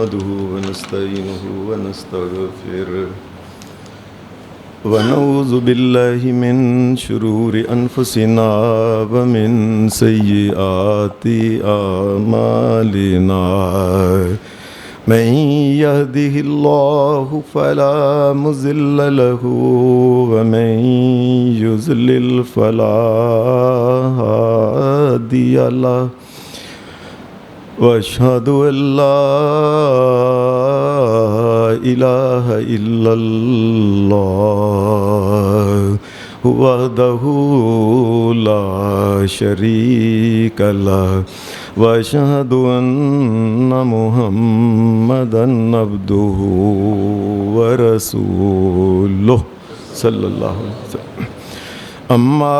نحمده ونستعينه ونستغفره ونعوذ بالله من شرور أنفسنا ومن سيئات أعمالنا من يهده الله فلا مضل له ومن يضلل فلا هادي له وأشهد أن لا إله إلا الله وحده لا شريك له وأشهد أن محمدا عبده ورسوله صلى الله عليه وسلم. أما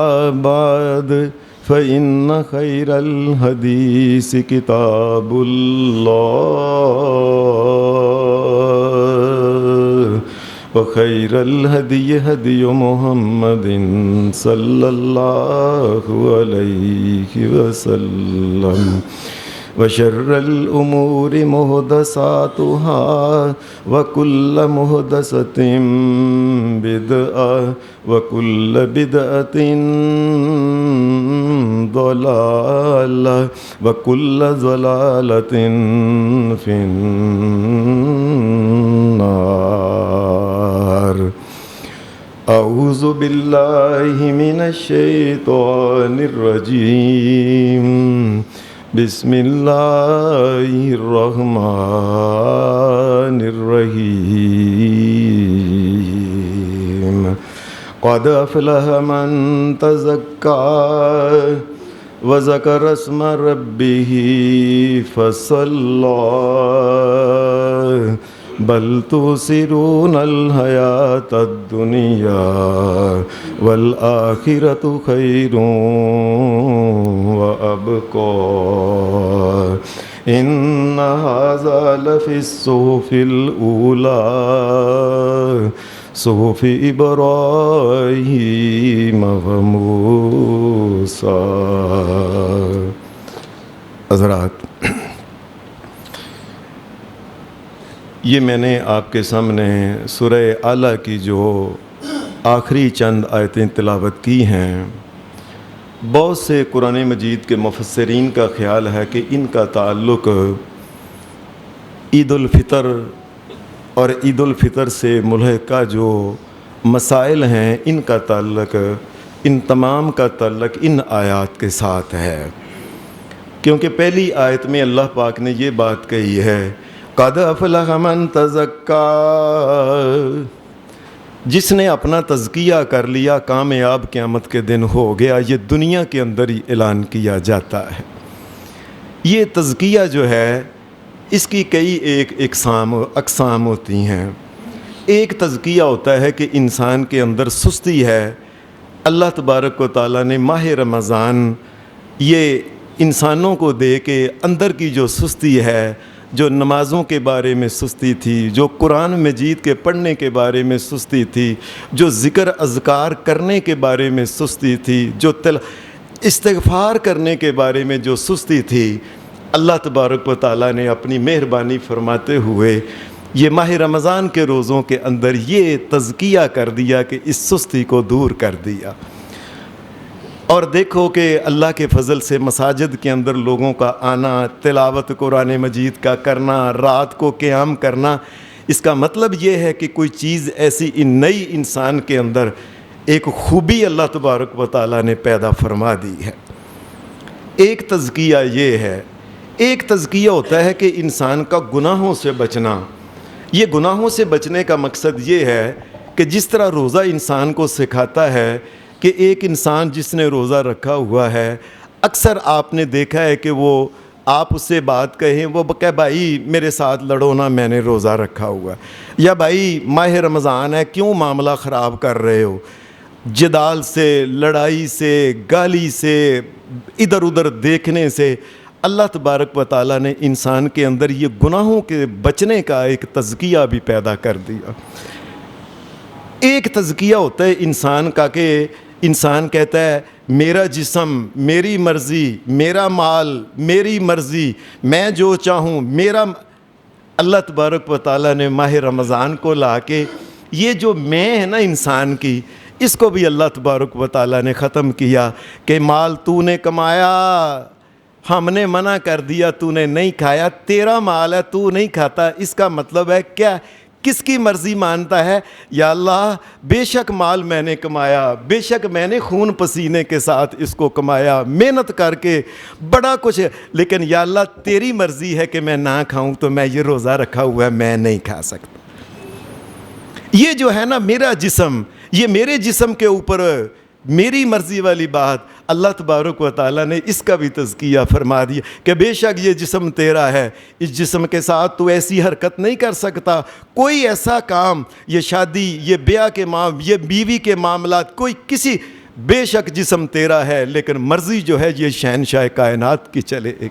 بعد فإن خير الحديث كتاب الله وخير الهدي هدي محمد صلى الله عليه وسلم وشر الأمور محدثاتها وكل محدثة بدعة وكل بدعة ضلالة وكل ضلالة في النار. أعوذ بالله من الشيطان الرجيم. بسم الله الرحمن الرحيم. قد أفلح من تزكى وذكر اسم ربه فصلى بل تؤثرون الحياة الدنيا والآخرة خير وأبقى إن هذا لفي الصحف الأولى صحف إبراهيم وموسى. حضرات، یہ میں نے آپ کے سامنے سورہ اعلیٰ کی جو آخری چند آیتیں تلاوت کی ہیں، بہت سے قرآن مجید کے مفسرین کا خیال ہے کہ ان کا تعلق عید الفطر اور عید الفطر سے ملحقہ جو مسائل ہیں ان کا تعلق، ان تمام کا تعلق ان آیات کے ساتھ ہے، کیونکہ پہلی آیت میں اللہ پاک نے یہ بات کہی ہے قد افلح من تزکا، جس نے اپنا تزکیہ کر لیا کامیاب قیامت کے دن ہو گیا. یہ دنیا کے اندر ہی اعلان کیا جاتا ہے. یہ تزکیہ جو ہے اس کی کئی اقسام ہوتی ہیں. ایک تزکیہ ہوتا ہے کہ انسان کے اندر سستی ہے. اللہ تبارک و تعالیٰ نے ماہ رمضان یہ انسانوں کو دے کے اندر کی جو سستی ہے، جو نمازوں کے بارے میں سستی تھی، جو قرآن مجید کے پڑھنے کے بارے میں سستی تھی، جو ذکر اذکار کرنے کے بارے میں سستی تھی، جو استغفار کرنے کے بارے میں جو سستی تھی، اللہ تبارک و تعالیٰ نے اپنی مہربانی فرماتے ہوئے یہ ماہ رمضان کے روزوں کے اندر یہ تزکیہ کر دیا کہ اس سستی کو دور کر دیا. اور دیکھو کہ اللہ کے فضل سے مساجد کے اندر لوگوں کا آنا، تلاوت قرآن مجید کا کرنا، رات کو قیام کرنا، اس کا مطلب یہ ہے کہ کوئی چیز ایسی نئی انسان کے اندر ایک خوبی اللہ تبارک و تعالیٰ نے پیدا فرما دی ہے. ایک تزکیہ یہ ہے. ایک تزکیہ ہوتا ہے کہ انسان کا گناہوں سے بچنا. یہ گناہوں سے بچنے کا مقصد یہ ہے کہ جس طرح روزہ انسان کو سکھاتا ہے کہ ایک انسان جس نے روزہ رکھا ہوا ہے، اکثر آپ نے دیکھا ہے کہ وہ آپ اس سے بات کہیں، وہ کہ بھائی میرے ساتھ لڑو نا، میں نے روزہ رکھا ہوا، یا بھائی ماہ رمضان ہے کیوں معاملہ خراب کر رہے ہو. جدال سے، لڑائی سے، گالی سے، ادھر ادھر دیکھنے سے اللہ تبارک و تعالیٰ نے انسان کے اندر یہ گناہوں کے بچنے کا ایک تزکیہ بھی پیدا کر دیا. ایک تزکیہ ہوتا ہے انسان کا کہ انسان کہتا ہے میرا جسم میری مرضی، میرا مال میری مرضی، میں جو چاہوں میرا. اللہ تبارک و تعالیٰ نے ماہ رمضان کو لا کے یہ جو میں ہے نا انسان کی، اس کو بھی اللہ تبارک و تعالیٰ نے ختم کیا کہ مال تو نے کمایا، ہم نے منع کر دیا، تو نے نہیں کھایا، تیرا مال ہے تو نہیں کھاتا، اس کا مطلب ہے کیا؟ کس کی مرضی مانتا ہے؟ یا اللہ بے شک مال میں نے کمایا، بے شک میں نے خون پسینے کے ساتھ اس کو کمایا، محنت کر کے بڑا کچھ، لیکن یا اللہ تیری مرضی ہے کہ میں نہ کھاؤں تو میں یہ روزہ رکھا ہوا ہے میں نہیں کھا سکتا۔ یہ جو ہے نا میرا جسم، یہ میرے جسم کے اوپر میری مرضی والی بات، اللہ تبارک و تعالیٰ نے اس کا بھی تزکیہ فرما دیا کہ بے شک یہ جسم تیرا ہے، اس جسم کے ساتھ تو ایسی حرکت نہیں کر سکتا، کوئی ایسا کام، یہ شادی، یہ بیاہ کے یہ بیوی کے معاملات، کوئی کسی، بے شک جسم تیرا ہے لیکن مرضی جو ہے یہ شہنشاہ کائنات کی چلے گی۔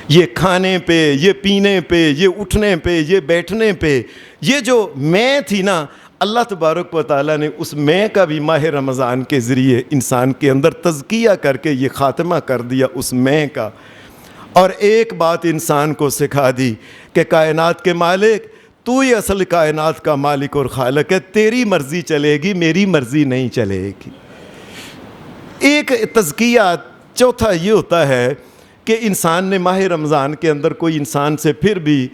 یہ کھانے پہ، یہ پینے پہ، یہ اٹھنے پہ، یہ بیٹھنے پہ، یہ جو میں تھی نا، اللہ تبارک و تعالیٰ نے اس میں کا بھی ماہ رمضان کے ذریعے انسان کے اندر تزکیہ کر کے یہ خاتمہ کر دیا اس میں کا، اور ایک بات انسان کو سکھا دی کہ کائنات کے مالک تو ہی اصل کائنات کا مالک اور خالق ہے، تیری مرضی چلے گی، میری مرضی نہیں چلے گی۔ ایک تزکیہ چوتھا یہ ہوتا ہے کہ انسان نے ماہ رمضان کے اندر کوئی انسان سے پھر بھی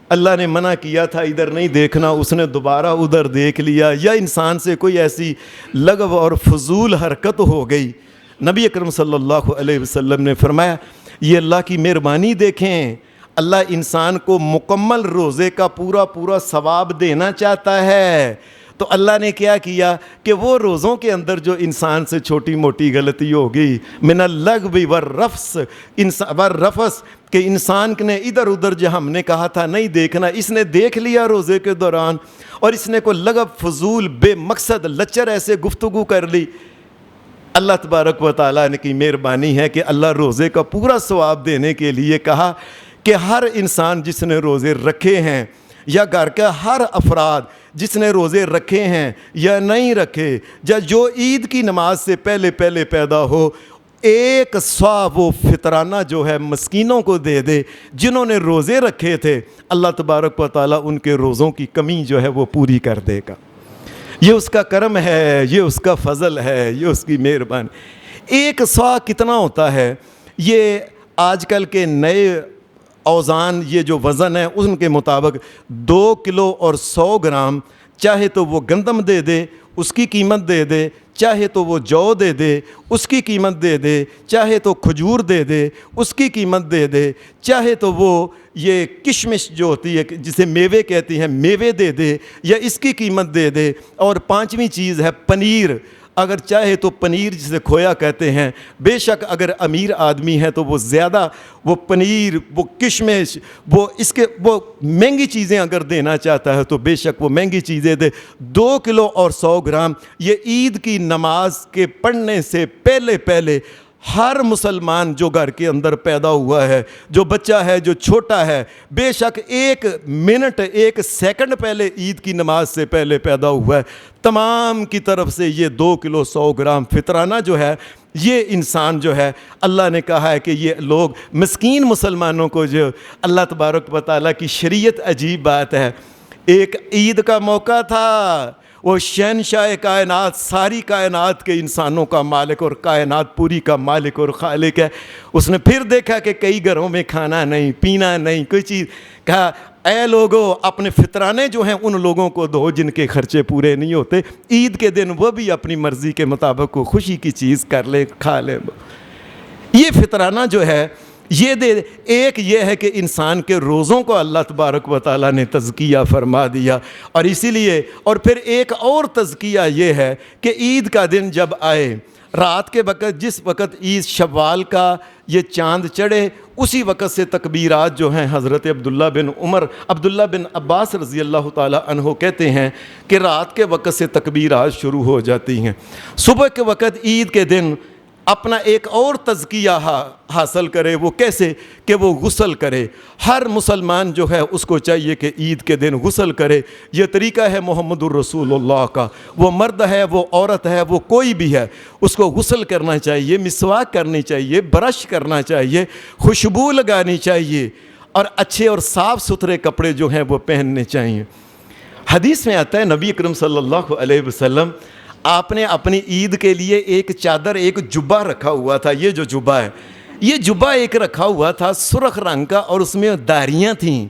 اللہ نے منع کیا تھا ادھر نہیں دیکھنا، اس نے دوبارہ ادھر دیکھ لیا، یا انسان سے کوئی ایسی لغو اور فضول حرکت ہو گئی، نبی اکرم صلی اللہ علیہ وسلم نے فرمایا یہ اللہ کی مہربانی دیکھیں، اللہ انسان کو مکمل روزے کا پورا ثواب دینا چاہتا ہے، تو اللہ نے کیا کیا کہ وہ روزوں کے اندر جو انسان سے چھوٹی موٹی غلطی ہوگی، من اللغو والرفث، کہ انسان نے ادھر ادھر جو ہم نے کہا تھا نہیں دیکھنا، اس نے دیکھ لیا روزے کے دوران، اور اس نے کوئی لغو فضول بے مقصد لچر ایسے گفتگو کر لی، اللہ تبارک و تعالیٰ نے کی مہربانی ہے کہ اللہ روزے کا پورا ثواب دینے کے لیے کہا کہ ہر انسان جس نے روزے رکھے ہیں، یا گھر کا ہر افراد جس نے روزے رکھے ہیں یا نہیں رکھے، یا جو عید کی نماز سے پہلے پیدا ہو، ایک سوا وہ فطرانہ جو ہے مسکینوں کو دے دے جنہوں نے روزے رکھے تھے، اللہ تبارک و تعالیٰ ان کے روزوں کی کمی جو ہے وہ پوری کر دے گا۔ یہ اس کا کرم ہے، یہ اس کا فضل ہے، یہ اس کی مہربانی۔ ایک سوا کتنا ہوتا ہے؟ یہ آج کل کے نئے اوزان، یہ جو وزن ہے ان کے مطابق 2 کلو اور 100 گرام، چاہے تو وہ گندم دے دے اس کی قیمت دے دے، چاہے تو وہ جو دے دے اس کی قیمت دے دے، چاہے تو کھجور دے دے اس کی قیمت دے دے، چاہے تو وہ یہ کشمش جو ہوتی ہے جسے میوے کہتی ہیں میوے دے دے یا اس کی قیمت دے دے، اور پانچویں چیز ہے پنیر، اگر چاہے تو پنیر جسے کھویا کہتے ہیں، بے شک اگر امیر آدمی ہے تو وہ زیادہ وہ پنیر، وہ کشمش، وہ مہنگی چیزیں اگر دینا چاہتا ہے تو بے شک وہ مہنگی چیزیں دے۔ 2 کلو اور 100 گرام یہ عید کی نماز کے پڑھنے سے پہلے ہر مسلمان جو گھر کے اندر پیدا ہوا ہے، جو بچہ ہے، جو چھوٹا ہے، بے شک 1 منٹ 1 سیکنڈ پہلے عید کی نماز سے پہلے پیدا ہوا ہے، تمام کی طرف سے یہ 2 کلو 100 گرام فطرانہ جو ہے، یہ انسان جو ہے اللہ نے کہا ہے کہ یہ لوگ مسکین مسلمانوں کو جو اللہ تبارک و تعالیٰ کی شریعت عجیب بات ہے، ایک عید کا موقع تھا، وہ شہنشاہ کائنات، ساری کائنات کے انسانوں کا مالک اور کائنات پوری کا مالک اور خالق ہے، اس نے پھر دیکھا کہ کئی گھروں میں کھانا نہیں، پینا نہیں، کوئی چیز، کہا اے لوگو اپنے فطرانے جو ہیں ان لوگوں کو دو جن کے خرچے پورے نہیں ہوتے، عید کے دن وہ بھی اپنی مرضی کے مطابق کو خوشی کی چیز کر لے، کھا لے۔ یہ فطرانہ جو ہے یہ ایک یہ ہے کہ انسان کے روزوں کو اللہ تبارک و تعالیٰ نے تزکیہ فرما دیا، اور اسی لیے اور پھر ایک اور تزکیہ یہ ہے کہ عید کا دن جب آئے، رات کے وقت جس وقت عید شوال کا یہ چاند چڑھے، اسی وقت سے تکبیرات جو ہیں، حضرت عبداللہ بن عباس رضی اللہ تعالیٰ عنہ کہتے ہیں کہ رات کے وقت سے تکبیرات شروع ہو جاتی ہیں، صبح کے وقت عید کے دن اپنا ایک اور تزکیہ حاصل کرے، وہ کیسے کہ وہ غسل کرے، ہر مسلمان جو ہے اس کو چاہیے کہ عید کے دن غسل کرے، یہ طریقہ ہے محمد الرسول اللہ کا، وہ مرد ہے، وہ عورت ہے، وہ کوئی بھی ہے، اس کو غسل کرنا چاہیے، مسواک کرنی چاہیے، برش کرنا چاہیے، خوشبو لگانی چاہیے، اور اچھے اور صاف ستھرے کپڑے جو ہیں وہ پہننے چاہیے۔ حدیث میں آتا ہے نبی اکرم صلی اللہ علیہ وسلم آپ نے اپنی عید کے لیے ایک چادر، ایک جبہ رکھا ہوا تھا۔ یہ جو جبہ ہے، یہ جبہ ایک رکھا ہوا تھا سرخ رنگ کا، اور اس میں داڑیاں تھیں۔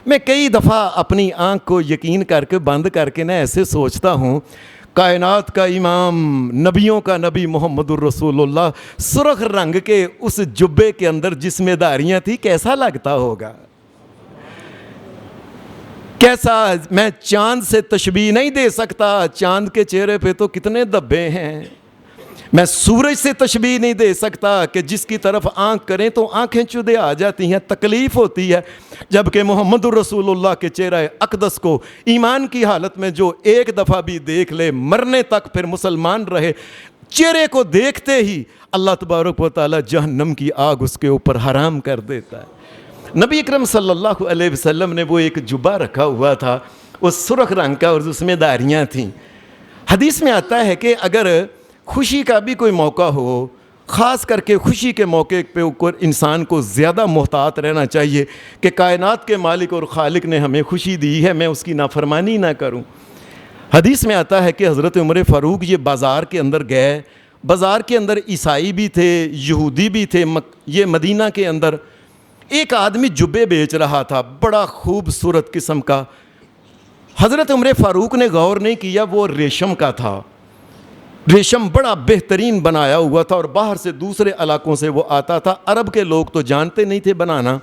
میں کئی دفعہ اپنی آنکھ کو یقین کر کے بند کر کے نہ ایسے سوچتا ہوں، کائنات کا امام، نبیوں کا نبی محمد الرسول اللہ سرخ رنگ کے اس جبے کے اندر جس میں داڑیاں تھیں کیسا لگتا ہوگا؟ کیسا؟ میں چاند سے تشبیہ نہیں دے سکتا، چاند کے چہرے پہ تو کتنے دبے ہیں۔ میں سورج سے تشبیہ نہیں دے سکتا کہ جس کی طرف آنکھ کریں تو آنکھیں چودے آ جاتی ہیں، تکلیف ہوتی ہے، جبکہ محمد الرسول اللہ کے چہرہ اقدس کو ایمان کی حالت میں جو ایک دفعہ بھی دیکھ لے، مرنے تک پھر مسلمان رہے، چہرے کو دیکھتے ہی اللہ تبارک و تعالی جہنم کی آگ اس کے اوپر حرام کر دیتا ہے۔ نبی اکرم صلی اللہ علیہ وسلم نے وہ ایک جبہ رکھا ہوا تھا، وہ سرخ رنگ کا، اور اس میں داڑیاں تھیں۔ حدیث میں آتا ہے کہ اگر خوشی کا بھی کوئی موقع ہو، خاص کر کے خوشی کے موقع پہ اوپر انسان کو زیادہ محتاط رہنا چاہیے کہ کائنات کے مالک اور خالق نے ہمیں خوشی دی ہے، میں اس کی نافرمانی نہ کروں۔ حدیث میں آتا ہے کہ حضرت عمر فاروق یہ بازار کے اندر گئے، بازار کے اندر عیسائی بھی تھے، یہودی بھی تھے، یہ مدینہ کے اندر ایک آدمی جبے بیچ رہا تھا، بڑا خوبصورت قسم کا۔ حضرت عمر فاروق نے غور نہیں کیا، وہ ریشم کا تھا، ریشم بڑا بہترین بنایا ہوا تھا، اور باہر سے دوسرے علاقوں سے وہ آتا تھا۔ عرب کے لوگ تو جانتے نہیں تھے بنانا،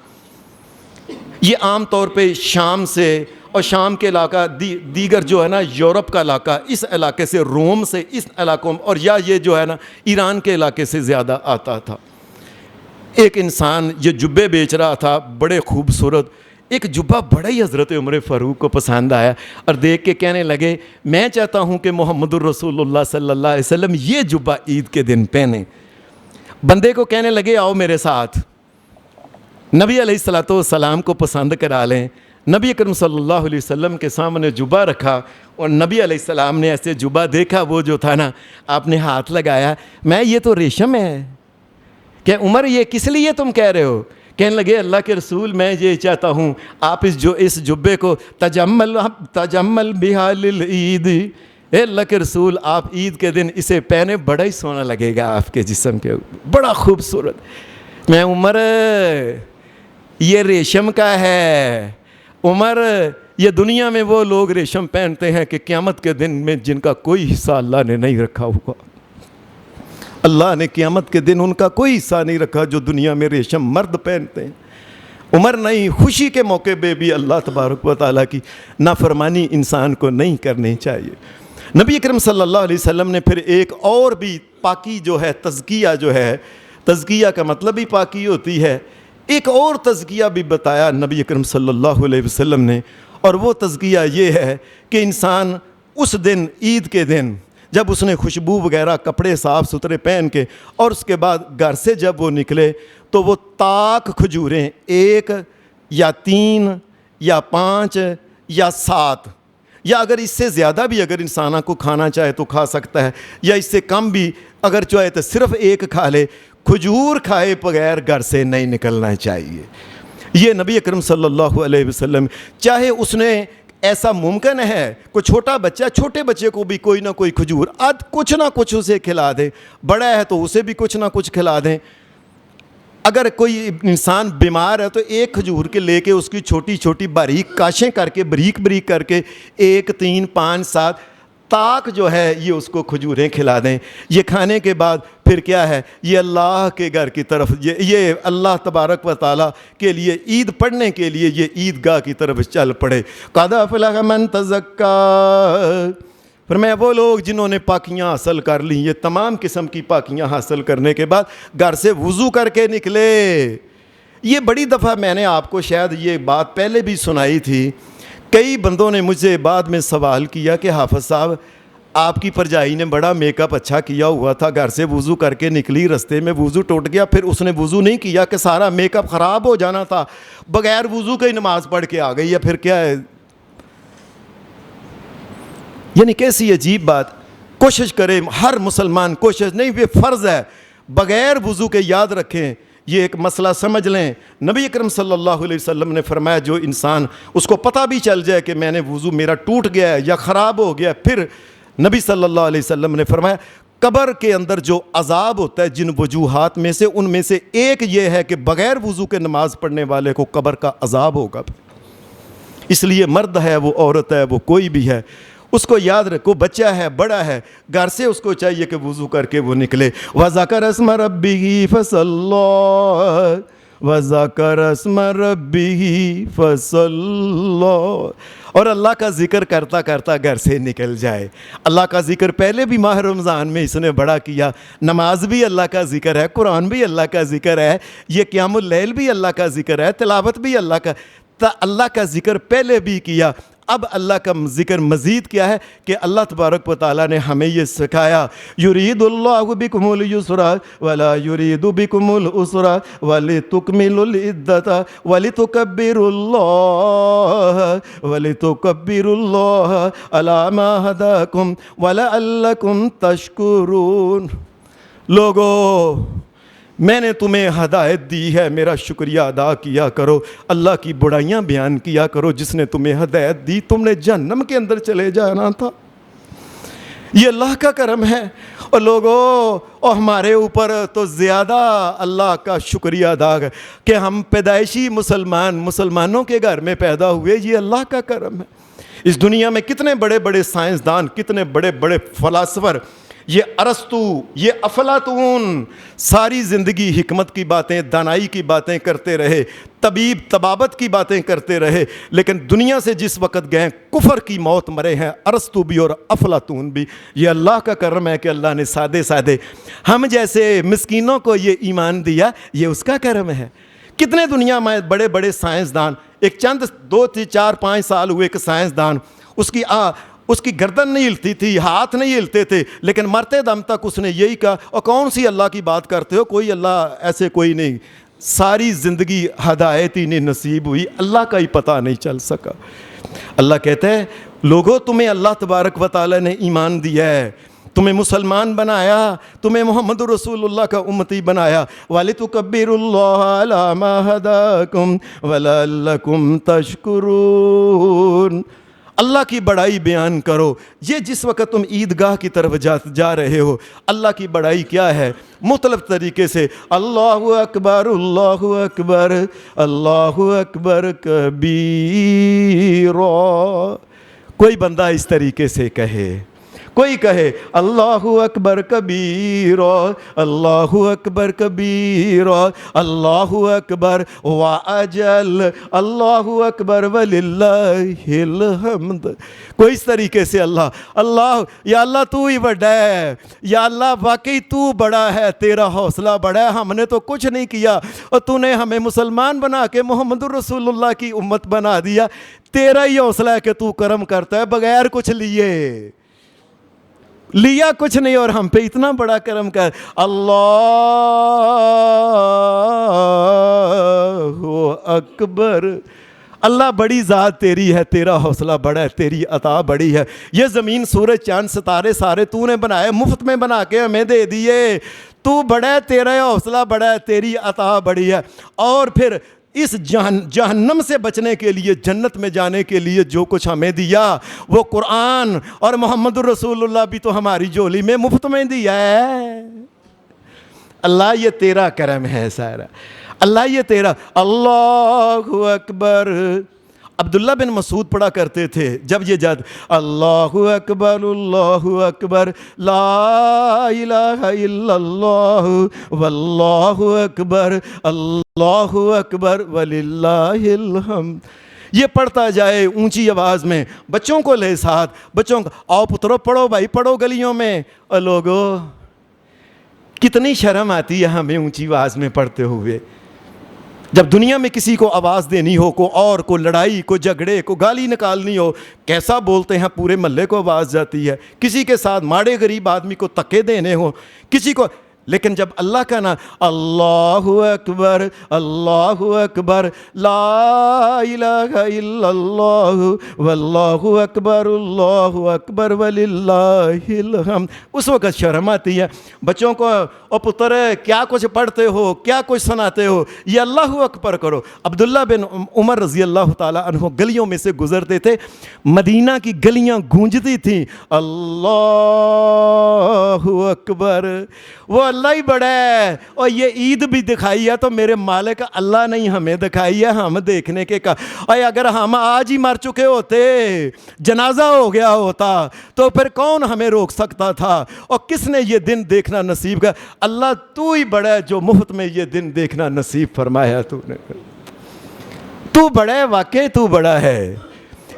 یہ عام طور پہ شام سے، اور شام کے علاقہ دیگر جو ہے نا یورپ کا علاقہ، اس علاقے سے، روم سے، اس علاقوں میں، اور یا یہ جو ہے نا ایران کے علاقے سے زیادہ آتا تھا۔ ایک انسان یہ جبے بیچ رہا تھا، بڑے خوبصورت ایک جبہ، بڑا ہی حضرت عمر فاروق کو پسند آیا، اور دیکھ کے کہنے لگے میں چاہتا ہوں کہ محمد الرسول اللہ صلی اللہ علیہ وسلم یہ جبہ عید کے دن پہنیں۔ بندے کو کہنے لگے آؤ میرے ساتھ، نبی علیہ الصلوۃ والسلام کو پسند کرا لیں۔ نبی اکرم صلی اللہ علیہ وسلم کے سامنے جبہ رکھا، اور نبی علیہ السلام نے ایسے جبہ دیکھا، وہ جو تھا نا، آپ نے ہاتھ لگایا، میں یہ تو ریشم ہے، کہ عمر یہ کس لیے تم کہہ رہے ہو؟ کہنے لگے اللہ کے رسول میں یہ چاہتا ہوں آپ اس جبے کو تجمل بحال العید، اے اللہ کے رسول آپ عید کے دن اسے پہنے، بڑا ہی سونا لگے گا آپ کے جسم کے، بڑا خوبصورت۔ میں عمر یہ ریشم کا ہے، عمر یہ دنیا میں وہ لوگ ریشم پہنتے ہیں کہ قیامت کے دن میں جن کا کوئی حصہ اللہ نے نہیں رکھا ہوا، اللہ نے قیامت کے دن ان کا کوئی حصہ نہیں رکھا جو دنیا میں ریشم مرد پہنتے ہیں۔ عمر نہیں، خوشی کے موقع پہ بھی اللہ تبارک و تعالیٰ کی نافرمانی انسان کو نہیں کرنی چاہیے۔ نبی اکرم صلی اللہ علیہ وسلم نے پھر ایک اور بھی پاکی جو ہے، تزکیہ جو ہے، تزکیہ کا مطلب ہی پاکی ہوتی ہے، ایک اور تزکیہ بھی بتایا نبی اکرم صلی اللہ علیہ وسلم نے، اور وہ تزکیہ یہ ہے کہ انسان اس دن، عید کے دن، جب اس نے خوشبو وغیرہ، کپڑے صاف ستھرے پہن کے، اور اس کے بعد گھر سے جب وہ نکلے تو وہ تاک کھجوریں 1 یا 3 یا 5 یا 7، یا اگر اس سے زیادہ بھی اگر انسان کو کھانا چاہے تو کھا سکتا ہے، یا اس سے کم بھی اگر چاہے تو صرف 1 کھا لے، کھجور کھائے بغیر گھر سے نہیں نکلنا چاہیے۔ یہ نبی اکرم صلی اللہ علیہ وسلم، چاہے اس نے ایسا ممکن ہے کوئی چھوٹا بچہ، چھوٹے بچے کو بھی کوئی نہ کوئی کھجور کچھ نہ کچھ اسے کھلا دیں، بڑا ہے تو اسے بھی کچھ نہ کچھ کھلا دیں۔ اگر کوئی انسان بیمار ہے تو 1 کھجور کے لے کے اس کی چھوٹی چھوٹی باریک کاشیں کر کے، بریک کر کے 1 3 5 7 تاک جو ہے یہ اس کو کھجوریں کھلا دیں۔ یہ کھانے کے بعد پھر کیا ہے، یہ اللہ کے گھر کی طرف، یہ اللہ تبارک و تعالیٰ کے لیے عید پڑھنے کے لیے یہ عیدگاہ کی طرف چل پڑے۔ قد افلح من تزکیٰ، فرمایا وہ لوگ جنہوں نے پاکیاں حاصل کر لیں، یہ تمام قسم کی پاکیاں حاصل کرنے کے بعد گھر سے وضو کر کے نکلے۔ یہ بڑی دفعہ میں نے آپ کو شاید یہ بات پہلے بھی سنائی تھی، کئی بندوں نے مجھ سے بعد میں سوال کیا کہ حافظ صاحب آپ کی پرجائی نے بڑا میک اپ اچھا کیا ہوا تھا، گھر سے وضو کر کے نکلی، رستے میں وضو ٹوٹ گیا، پھر اس نے وضو نہیں کیا کہ سارا میک اپ خراب ہو جانا تھا، بغیر وضو کے نماز پڑھ کے آ گئی ہے، پھر کیا ہے؟ یعنی کیسی عجیب بات۔ کوشش کریں ہر مسلمان، کوشش نہیں، یہ فرض ہے، بغیر وضو کے، یاد رکھیں یہ ایک مسئلہ سمجھ لیں، نبی اکرم صلی اللہ علیہ وسلم نے فرمایا جو انسان اس کو پتہ بھی چل جائے کہ میں نے وضو میرا ٹوٹ گیا ہے یا خراب ہو گیا، پھر نبی صلی اللہ علیہ وسلم نے فرمایا قبر کے اندر جو عذاب ہوتا ہے جن وجوہات میں سے ان میں سے ایک یہ ہے کہ بغیر وضو کے نماز پڑھنے والے کو قبر کا عذاب ہوگا۔ اس لیے مرد ہے وہ عورت ہے وہ کوئی بھی ہے، اس کو یاد رکھو، بچہ ہے بڑا ہے، گھر سے اس کو چاہیے کہ وضو کر کے وہ نکلے۔ وَذَكَرَ اسْمَ رَبِّهِ فَصَلَّى وَذَكَرَ اسْمَ رَبِّهِ فَصَلَّى، اور اللہ کا ذکر کرتا کرتا گھر سے نکل جائے۔ اللہ کا ذکر پہلے بھی ماہ رمضان میں اس نے بڑا کیا، نماز بھی اللہ کا ذکر ہے، قرآن بھی اللہ کا ذکر ہے، یہ قیام اللیل بھی اللہ کا ذکر ہے، تلاوت بھی اللہ کا ذکر پہلے بھی کیا۔ اب اللہ کا ذکر مزید کیا ہے کہ اللہ تبارک و تعالیٰ نے ہمیں یہ سکھایا، یرید اللہ بکم اليسر ولا یرید بکم العسر ولتکملوا العدۃ ولتکبروا اللہ علی ما ھداکم ولعلکم تشکرون۔ لوگو، میں نے تمہیں ہدایت دی ہے، میرا شکریہ ادا کیا کرو، اللہ کی بڑائیاں بیان کیا کرو جس نے تمہیں ہدایت دی۔ تم نے جہنم کے اندر چلے جانا تھا، یہ اللہ کا کرم ہے۔ اور لوگوں، اور ہمارے اوپر تو زیادہ اللہ کا شکریہ ادا ہے کہ ہم پیدائشی مسلمانوں کے گھر میں پیدا ہوئے، یہ اللہ کا کرم ہے۔ اس دنیا میں کتنے بڑے بڑے سائنسدان، کتنے بڑے بڑے فلاسفر، یہ ارسطو، یہ افلاطون، ساری زندگی حکمت کی باتیں، دانائی کی باتیں کرتے رہے، طبیب طبابت کی باتیں کرتے رہے، لیکن دنیا سے جس وقت گئے کفر کی موت مرے ہیں ارسطو بھی اور افلاطون بھی۔ یہ اللہ کا کرم ہے کہ اللہ نے سادے ہم جیسے مسکینوں کو یہ ایمان دیا، یہ اس کا کرم ہے۔ کتنے دنیا میں بڑے بڑے سائنسدان، ایک چند 2 4 5 سال ہوئے ایک سائنسدان، اس کی گردن نہیں ہلتی تھی، ہاتھ نہیں ہلتے تھے، لیکن مرتے دم تک اس نے یہی کہا، اور کون سی اللہ کی بات کرتے ہو، کوئی اللہ ایسے کوئی نہیں۔ ساری زندگی ہدایت ہی نہیں نصیب ہوئی، اللہ کا ہی پتہ نہیں چل سکا۔ اللہ کہتا ہے لوگو، تمہیں اللہ تبارک و تعالی نے ایمان دیا ہے، تمہیں مسلمان بنایا، تمہیں محمد رسول اللہ کا امتی بنایا، وَلِتُكَبِّرُوا اللَّهَ عَلَى مَا هَدَاكُمْ وَلَعَلَّكُمْ تَشْكُرُونَ۔ اللہ کی بڑائی بیان کرو۔ یہ جس وقت تم عیدگاہ کی طرف جا رہے ہو، اللہ کی بڑائی کیا ہے؟ مختلف طریقے سے اللہ اکبر اللہ اکبر اللہ اکبر کبیرا۔ کوئی بندہ اس طریقے سے کہے، کوئی کہے اللہ اکبر کبیرا اللہ اکبر کبیرا اللہ اکبر واجل اللہ اکبر وللہ الحمد۔ کوئی اس طریقے سے اللہ یا اللہ تو ہی بڑا ہے، یا اللہ واقعی تو بڑا ہے، تیرا حوصلہ بڑا ہے، ہم نے تو کچھ نہیں کیا اور تو نے ہمیں مسلمان بنا کے محمد رسول اللہ کی امت بنا دیا، تیرا ہی حوصلہ ہے کہ تو کرم کرتا ہے بغیر کچھ لیا کچھ نہیں، اور ہم پہ اتنا بڑا کرم کر۔ اللہ اکبر۔ اللہ بڑی ذات تیری ہے، تیرا حوصلہ بڑا ہے، تیری عطا بڑی ہے۔ یہ زمین سورج چاند ستارے سارے تو نے بنائے، مفت میں بنا کے ہمیں دے دیے، تو بڑا ہے، تیرا حوصلہ بڑا ہے، تیری عطا بڑی ہے۔ اور پھر اس جہنم سے بچنے کے لیے، جنت میں جانے کے لیے جو کچھ ہمیں دیا، وہ قرآن اور محمد رسول اللہ بھی تو ہماری جولی میں مفت میں دیا ہے۔ اللہ یہ تیرا کرم ہے سارا، اللہ یہ تیرا۔ اللہ اکبر۔ عبداللہ بن مسعود پڑھا کرتے تھے جب یہ جد اللہ اکبر لا الہ الا اللہ واللہ اکبر اللہ اکبر وللہ الحمد، یہ پڑھتا جائے اونچی آواز میں، بچوں کو لے ساتھ، بچوں کو آؤ پترو پڑھو بھائی، پڑھو گلیوں میں۔ اور لوگو کتنی شرم آتی ہے ہمیں اونچی آواز میں پڑھتے ہوئے۔ جب دنیا میں کسی کو آواز دینی ہو، کو لڑائی، کو جھگڑے، کو گالی نکالنی ہو، کیسا بولتے ہیں، پورے محلے کو آواز جاتی ہے۔ کسی کے ساتھ ماڑے غریب آدمی کو تکے دینے ہو، کسی کو لیکن جب اللہ کا نام اللہ اکبر لا الہ الا اللہ واللہ اکبر وللہ الحمد، اس وقت شرم آتی ہے بچوں کو، او پتر کیا کچھ پڑھتے ہو، کیا کچھ سناتے ہو، یہ اللہ اکبر کرو۔ عبداللہ بن عمر رضی اللہ تعالیٰ عنہ گلیوں میں سے گزرتے تھے، مدینہ کی گلیاں گونجتی تھیں، اللہ اکبر، وہ اللہ ہی بڑا ہے، اور یہ عید بھی دکھائی ہے تو میرے مالک اللہ نہیں ہمیں دکھائی ہے، ہم دیکھنے کے کا، اور اگر ہم آج ہی مر چکے ہوتے، جنازہ ہو گیا ہوتا، تو پھر کون ہمیں روک سکتا تھا، اور کس نے یہ دن دیکھنا نصیب کا؟ اللہ تو ہی بڑا ہے جو مفت میں یہ دن دیکھنا نصیب فرمایا تو نے، تو بڑا ہے، واقعی تو بڑا ہے۔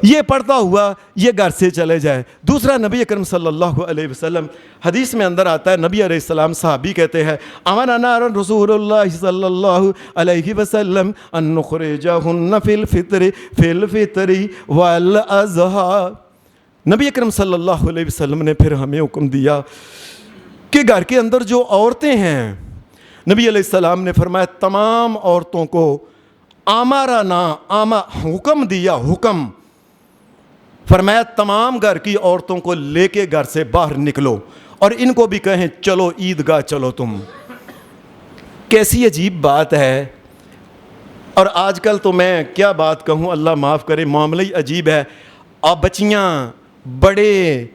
یہ پڑھتا ہوا یہ گھر سے چلے جائے۔ دوسرا، نبی اکرم صلی اللہ علیہ وسلم، حدیث میں اندر آتا ہے، نبی علیہ السلام صحابی کہتے ہیں امرنا رسول اللہ صلی اللہ علیہ وسلم ان نخرجہن فی الفطر والاضحیٰ، نبی اکرم صلی اللہ علیہ وسلم نے پھر ہمیں حکم دیا کہ گھر کے اندر جو عورتیں ہیں، نبی علیہ السلام نے فرمایا تمام عورتوں کو حکم دیا، حکم فرمایا تمام گھر کی عورتوں کو لے کے گھر سے باہر نکلو، اور ان کو بھی کہیں چلو عیدگاہ چلو تم۔ کیسی عجیب بات ہے، اور آج کل تو میں کیا بات کہوں، اللہ معاف کرے، معاملہ ہی عجیب ہے۔ اب بچیاں بڑے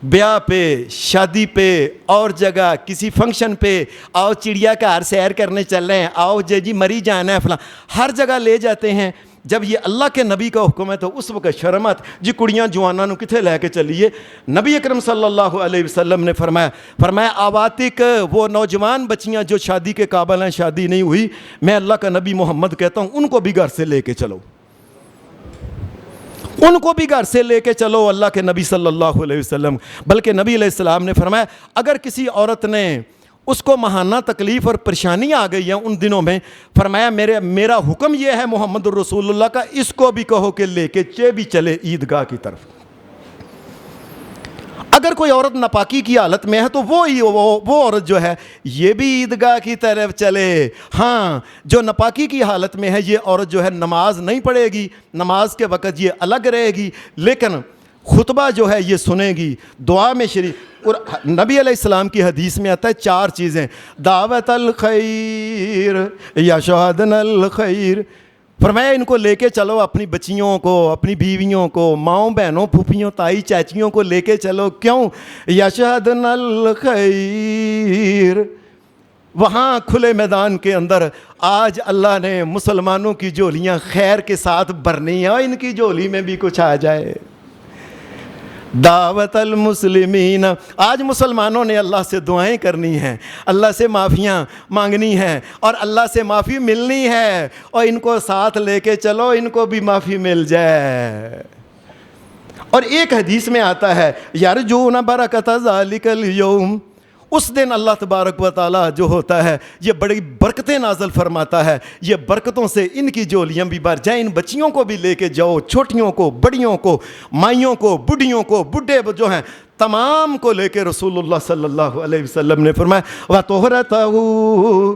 بیاہ پہ، شادی پہ، اور جگہ کسی فنکشن پہ، آؤ چڑیا گھر سیر کرنے چل رہے ہیں، آؤ جی مری جانا ہے فلاں، ہر جگہ لے جاتے ہیں۔ جب یہ اللہ کے نبی کا حکم ہے تو اس وقت شرمت جی کڑیاں جوانوں کتنے لے کے چلیے۔ نبی اکرم صلی اللہ علیہ وسلم نے فرمایا آواتک، وہ نوجوان بچیاں جو شادی کے قابل ہیں، شادی نہیں ہوئی، میں اللہ کا نبی محمد کہتا ہوں ان کو بھی گھر سے لے کے چلو، ان کو بھی گھر سے لے کے چلو، اللہ کے نبی صلی اللہ علیہ وسلم۔ بلکہ نبی علیہ السلام نے فرمایا اگر کسی عورت نے اس کو ماہانہ تکلیف اور پریشانی آ گئی ہے ان دنوں میں، فرمایا میرا حکم یہ ہے محمد الرسول اللہ کا، اس کو بھی کہو کہ لے کے بھی چلے عیدگاہ کی طرف۔ اگر کوئی عورت ناپاکی کی حالت میں ہے تو وہ عورت جو ہے یہ بھی عیدگاہ کی طرف چلے۔ ہاں، جو ناپاکی کی حالت میں ہے یہ عورت جو ہے نماز نہیں پڑھے گی، نماز کے وقت یہ الگ رہے گی، لیکن خطبہ جو ہے یہ سنے گی، دعا میں شریک۔ اور نبی علیہ السلام کی حدیث میں آتا ہے 4 چیزیں، دعوت الخیر یا شہادن الخیر، فرمایا ان کو لے کے چلو، اپنی بچیوں کو، اپنی بیویوں کو، ماؤں بہنوں پھوپھیوں تائی چاچیوں کو لے کے چلو، کیوں؟ یا شہادن الخیر، وہاں کھلے میدان کے اندر آج اللہ نے مسلمانوں کی جھولیاں خیر کے ساتھ بھرنی ہیں، اور ان کی جھولی میں بھی کچھ آ جائے۔ دعوت المسلمین، آج مسلمانوں نے اللہ سے دعائیں کرنی ہیں، اللہ سے معافیاں مانگنی ہیں، اور اللہ سے معافی ملنی ہے، اور ان کو ساتھ لے کے چلو، ان کو بھی معافی مل جائے۔ اور ایک حدیث میں آتا ہے یرجون برکت ذالک الیوم، اس دن اللہ تبارک و تعالیٰ جو ہوتا ہے یہ بڑی برکتیں نازل فرماتا ہے، یہ برکتوں سے ان کی جھولیاں بھی بھر جائیں، ان بچیوں کو بھی لے کے جاؤ، چھوٹیوں کو، بڑیوں کو، مائیوں کو، بڈھیوں کو، بڈھے جو ہیں تمام کو لے کے رسول اللہ صلی اللہ علیہ وسلم نے فرمایا وَطُہْرَتَهُ،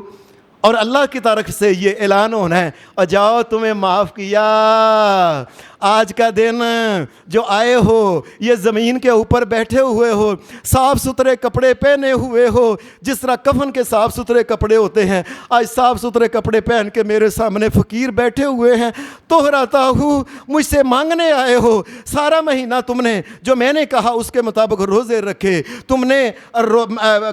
اور اللہ کی طرف سے یہ اعلان ہونا ہے اور جاؤ تمہیں معاف کیا، آج کا دن جو آئے ہو، یہ زمین کے اوپر بیٹھے ہوئے ہو، صاف ستھرے کپڑے پہنے ہوئے ہو، جس طرح کفن کے صاف ستھرے کپڑے ہوتے ہیں، آج صاف ستھرے کپڑے پہن کے میرے سامنے فقیر بیٹھے ہوئے ہیں، توہراتا ہوں، مجھ سے مانگنے آئے ہو، سارا مہینہ تم نے جو میں نے کہا اس کے مطابق روزے رکھے، تم نے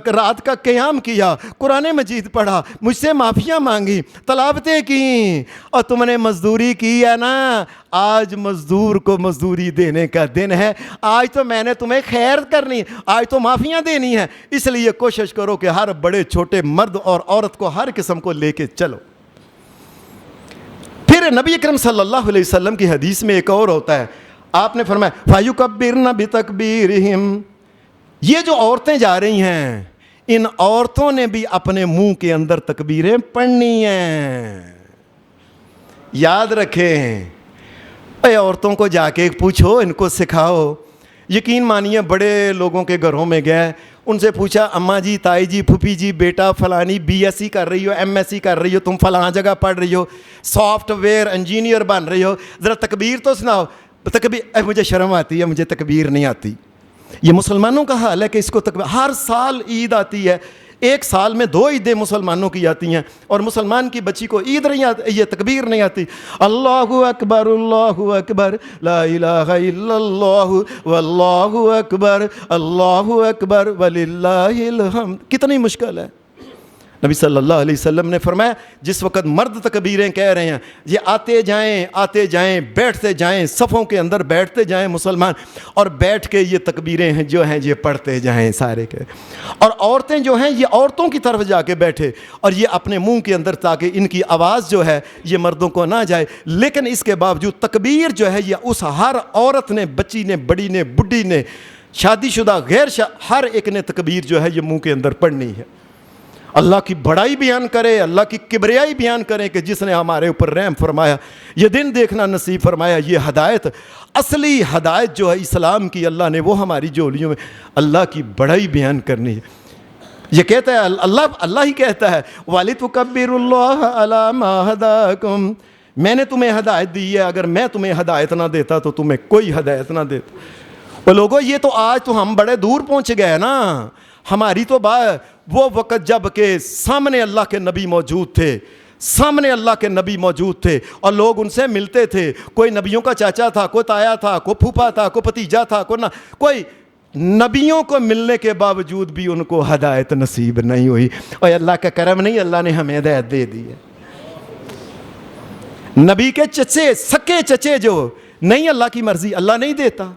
رات کا قیام کیا، قرآن مجید پڑھا، مجھ سے معافیاں مانگی، تلاوتیں کی، اور تم نے مزدوری کی ہے نا، آج مزدور کو مزدوری دینے کا دن ہے، آج تو میں نے تمہیں خیر کرنی، آج تو معافیاں دینی ہے، اس لیے کوشش کرو کہ ہر بڑے چھوٹے مرد اور عورت کو ہر قسم کو لے کے چلو۔ پھر نبی اکرم صلی اللہ علیہ وسلم کی حدیث میں ایک اور ہوتا ہے، آپ نے فرمایا فَيُكَبِّرْنَ بِتَكْبِيرِهِمْ، یہ جو عورتیں جا رہی ہیں ان عورتوں نے بھی اپنے منہ کے اندر تکبیریں پڑھنی ہیں۔ یاد رکھیں، اے عورتوں کو جا کے پوچھو، ان کو سکھاؤ۔ یقین مانیے بڑے لوگوں کے گھروں میں گئے، ان سے پوچھا اماں جی، تائی جی، پھوپھی جی، بیٹا فلانی BSc کر رہی ہو، MSc کر رہی ہو، تم فلاں جگہ پڑھ رہی ہو، سافٹ ویئر انجینئر بن رہی ہو، ذرا تکبیر تو سناؤ۔ تکبیر مجھے شرم آتی ہے، مجھے تکبیر نہیں آتی۔ یہ مسلمانوں کا حال ہے کہ اس کو تکبیر، ہر سال عید آتی ہے، ایک سال میں 2 عیدیں مسلمانوں کی آتی ہیں، اور مسلمان کی بچی کو عید نہیں آتی، یہ تکبیر نہیں آتی۔ اللہ اکبر لا الہ الا اللہ واللہ اکبر وللہ الحمد۔ کتنی مشکل ہے۔ نبی صلی اللہ علیہ وسلم نے فرمایا جس وقت مرد تکبیریں کہہ رہے ہیں، یہ آتے جائیں بیٹھتے جائیں، صفوں کے اندر بیٹھتے جائیں مسلمان، اور بیٹھ کے یہ تکبیریں ہیں جو ہیں یہ پڑھتے جائیں سارے کے، اور عورتیں جو ہیں یہ عورتوں کی طرف جا کے بیٹھے اور یہ اپنے منہ کے اندر، تاکہ ان کی آواز جو ہے یہ مردوں کو نہ جائے، لیکن اس کے باوجود تکبیر جو ہے یہ اس ہر عورت نے، بچی نے، بڑی نے، بڈھی نے، شادی شدہ غیر ہر ایک نے تکبیر جو ہے یہ منہ کے اندر پڑھنی ہے۔ اللہ کی بڑائی بیان کرے، اللہ کی کبریائی بیان کریں کہ جس نے ہمارے اوپر رحم فرمایا، یہ دن دیکھنا نصیب فرمایا، یہ ہدایت، اصلی ہدایت جو ہے اسلام کی اللہ نے وہ ہماری جولیوں میں، اللہ کی بڑائی بیان کرنی ہے۔ یہ کہتا ہے اللہ ہی کہتا ہے وَلِتُكَبِّرُوا اللَّهَ عَلَى مَا هَدَاكُمْ، میں نے تمہیں ہدایت دی ہے، اگر میں تمہیں ہدایت نہ دیتا تو تمہیں کوئی ہدایت نہ دیتا۔ وہ لوگوں یہ تو آج تو ہم بڑے دور پہنچ گئے نا، ہماری تو وہ وقت جب کہ سامنے اللہ کے نبی موجود تھے، سامنے اللہ کے نبی موجود تھے اور لوگ ان سے ملتے تھے، کوئی نبیوں کا چاچا تھا، کوئی تایا تھا، کوئی پھوپھا تھا، کوئی بھتیجا تھا، کوئی نبیوں کو ملنے کے باوجود بھی ان کو ہدایت نصیب نہیں ہوئی، اور اللہ کا کرم نہیں، اللہ نے ہمیں ہدایت دے دی ہے۔ نبی کے چچے، سکے چچے جو نہیں، اللہ کی مرضی، اللہ نہیں دیتا۔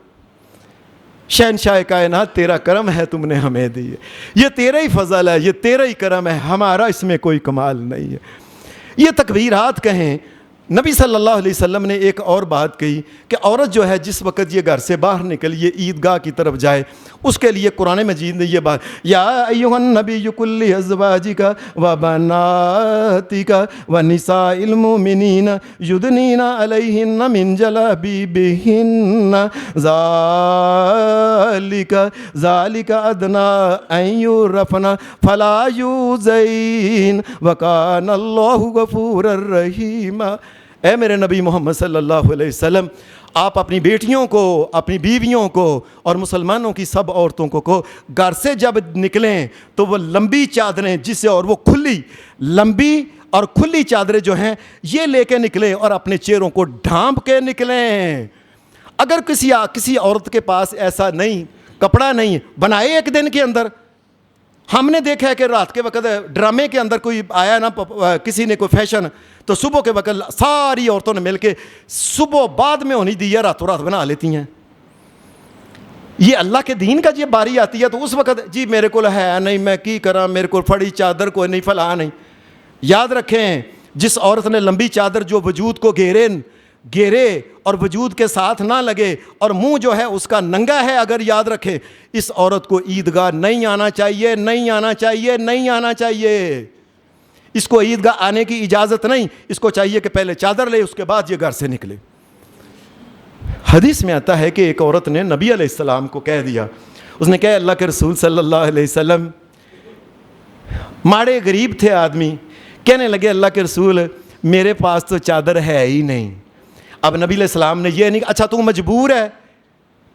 شہنشاہ کائنات تیرا کرم ہے، تم نے ہمیں دی ہے، یہ تیرا ہی فضل ہے، یہ تیرا ہی کرم ہے، ہمارا اس میں کوئی کمال نہیں ہے۔ یہ تکبیرات کہیں۔ نبی صلی اللہ علیہ وسلم نے ایک اور بات کہی کہ عورت جو ہے جس وقت یہ گھر سے باہر نکل یہ عیدگاہ کی طرف جائے، اس کے لیے قرآن مجید نے یہ بات، یا ایھا النبی قل لازواجک وبناتک ونساء المؤمنین یدنین علیہن من جلابیبہن ذالک ادنی ان یعرفن فلا یؤذین وکان اللہ غفورا رحیما۔ اے میرے نبی محمد صلی اللہ علیہ وسلم، آپ اپنی بیٹیوں کو، اپنی بیویوں کو اور مسلمانوں کی سب عورتوں کو گھر سے جب نکلیں تو وہ لمبی چادریں جسے، اور وہ کھلی، لمبی اور کھلی چادریں جو ہیں یہ لے کے نکلیں اور اپنے چہروں کو ڈھانپ کے نکلیں۔ اگر کسی عورت کے پاس ایسا نہیں، کپڑا نہیں، بنائے ایک دن کے اندر۔ ہم نے دیکھا ہے کہ رات کے وقت ڈرامے کے اندر کوئی آیا نا، کسی نے کوئی فیشن، تو صبح کے وقت ساری عورتوں نے مل کے صبح بعد میں ہونی دی ہے، راتوں رات بنا لیتی ہیں۔ یہ اللہ کے دین کا جب باری آتی ہے تو اس وقت جی میرے کو ہے نہیں، میں کی کرا، میرے کو پھڑی چادر کوئی نہیں، فلاں نہیں۔ یاد رکھیں جس عورت نے لمبی چادر جو وجود کو گھیرے اور وجود کے ساتھ نہ لگے اور منہ جو ہے اس کا ننگا ہے، اگر یاد رکھیں اس عورت کو عیدگاہ نہیں آنا چاہیے، نہیں آنا چاہیے، نہیں آنا چاہیے۔ اس کو عیدگاہ آنے کی اجازت نہیں، اس کو چاہیے کہ پہلے چادر لے، اس کے بعد یہ گھر سے نکلے۔ حدیث میں آتا ہے کہ ایک عورت نے نبی علیہ السلام کو کہہ دیا، اس نے کہا اللہ کے رسول صلی اللہ علیہ وسلم، ماڑے غریب تھے آدمی، کہنے لگے اللہ کے رسول میرے پاس تو چادر ہے ہی نہیں۔ اب نبی علیہ السلام نے یہ نہیں، اچھا تو مجبور ہے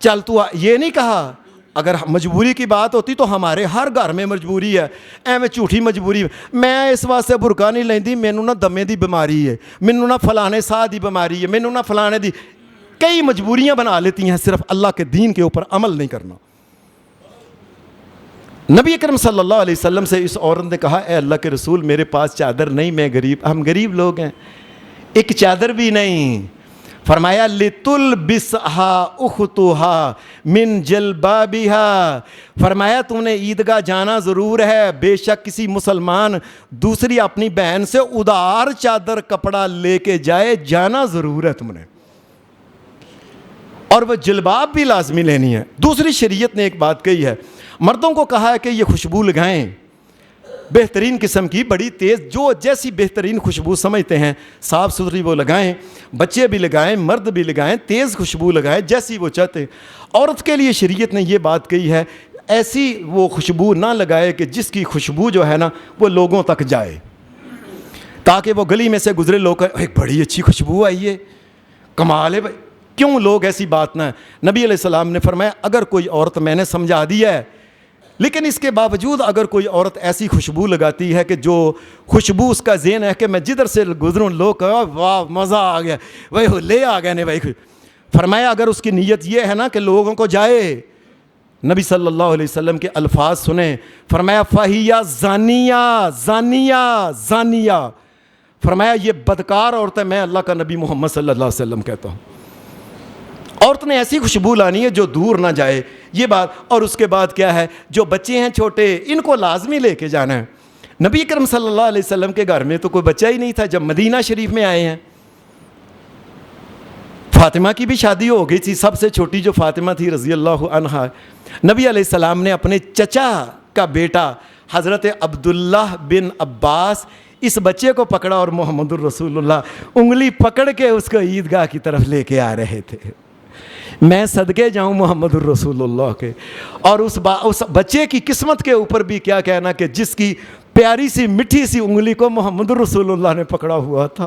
چل تو، یہ نہیں کہا۔ اگر مجبوری کی بات ہوتی تو ہمارے ہر گھر میں مجبوری ہے، ایویں جھوٹی مجبوری، میں اس واسطے برقع نہیں لیندی، مینوں نہ دمے دی بیماری ہے، مینوں نہ فلانے ساہ دی بیماری ہے، مینوں نہ فلانے دی، کئی مجبوریاں بنا لیتی ہیں صرف اللہ کے دین کے اوپر عمل نہیں کرنا۔ نبی اکرم صلی اللہ علیہ وسلم سے اس عورت نے کہا اے اللہ کے رسول میرے پاس چادر نہیں، میں غریب، ہم غریب لوگ ہیں، ایک چادر بھی نہیں۔ فرمایا لِتُلْبِسْهَا أُخْتُهَا مِنْ جَلْبَابِهَا، فرمایا تم نے عیدگاہ جانا ضرور ہے، بے شک کسی مسلمان دوسری اپنی بہن سے ادھار چادر کپڑا لے کے جائے، جانا ضرور ہے تم نے، اور وہ جلباب بھی لازمی لینی ہے۔ دوسری شریعت نے ایک بات کہی ہے، مردوں کو کہا ہے کہ یہ خوشبو لگائیں، بہترین قسم کی، بڑی تیز، جو جیسی بہترین خوشبو سمجھتے ہیں صاف ستھری وہ لگائیں، بچے بھی لگائیں، مرد بھی لگائیں، تیز خوشبو لگائیں جیسی وہ چاہتے ہیں۔ عورت کے لیے شریعت نے یہ بات کہی ہے ایسی وہ خوشبو نہ لگائے کہ جس کی خوشبو جو ہے نا وہ لوگوں تک جائے، تاکہ وہ گلی میں سے گزرے لوگ کہیں ایک بڑی اچھی خوشبو آئی ہے، کمال ہے بھائی، کیوں لوگ ایسی بات نہ ہے۔ نبی علیہ السلام نے فرمایا اگر کوئی عورت، میں نے سمجھا دیا ہے، لیکن اس کے باوجود اگر کوئی عورت ایسی خوشبو لگاتی ہے کہ جو خوشبو اس کا ذہن ہے کہ میں جدھر سے گزروں لوگ کہا واہ مزہ آ گیا، وہی لے آ گئے نے بھائی، فرمایا اگر اس کی نیت یہ ہے نا کہ لوگوں کو جائے، نبی صلی اللہ علیہ وسلم کے الفاظ سنیں، فرمایا فَهِيَ زانیہ زانیہ زانیہ، فرمایا یہ بدکار عورت ہے، میں اللہ کا نبی محمد صلی اللہ علیہ وسلم کہتا ہوں۔ عورت نے ایسی خوشبو لانی ہے جو دور نہ جائے، یہ بات۔ اور اس کے بعد کیا ہے، جو بچے ہیں چھوٹے ان کو لازمی لے کے جانا ہے۔ نبی اکرم صلی اللہ علیہ وسلم کے گھر میں تو کوئی بچہ ہی نہیں تھا جب مدینہ شریف میں آئے ہیں۔ فاطمہ کی بھی شادی ہو گئی تھی، سب سے چھوٹی جو فاطمہ تھی رضی اللہ عنہا، نبی علیہ السلام نے اپنے چچا کا بیٹا حضرت عبداللہ بن عباس اس بچے کو پکڑا اور محمد الرسول اللہ انگلی پکڑ کے اس کو عیدگاہ کی طرف لے کے آ رہے تھے۔ میں صدقے جاؤں محمد الرسول اللہ کے، اور اس بچے کی قسمت کے اوپر بھی کیا کہنا کہ جس کی پیاری سی مٹھی سی انگلی کو محمد الرسول اللہ نے پکڑا ہوا تھا،